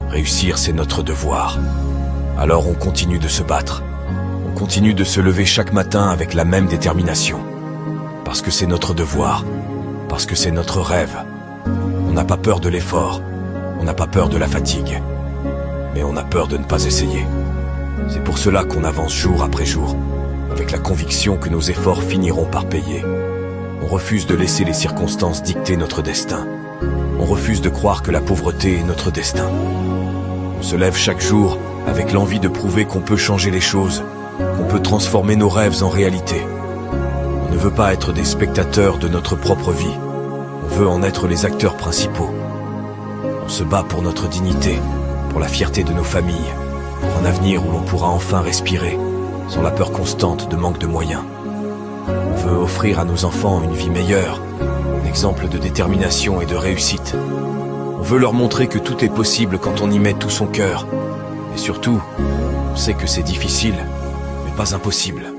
Réussir, c'est notre devoir. Alors on continue de se battre. On continue de se lever chaque matin avec la même détermination. Parce que c'est notre devoir. Parce que c'est notre rêve. On n'a pas peur de l'effort. On n'a pas peur de la fatigue. Mais on a peur de ne pas essayer. C'est pour cela qu'on avance jour après jour, avec la conviction que nos efforts finiront par payer. On refuse de laisser les circonstances dicter notre destin. On refuse de croire que la pauvreté est notre destin. On se lève chaque jour avec l'envie de prouver qu'on peut changer les choses, qu'on peut transformer nos rêves en réalité. On ne veut pas être des spectateurs de notre propre vie. On veut en être les acteurs principaux. On se bat pour notre dignité, pour la fierté de nos familles, pour un avenir où l'on pourra enfin respirer, sans la peur constante de manque de moyens. On veut offrir à nos enfants une vie meilleure, un exemple de détermination et de réussite. On veut leur montrer que tout est possible quand on y met tout son cœur. Et surtout, on sait que c'est difficile, mais pas impossible.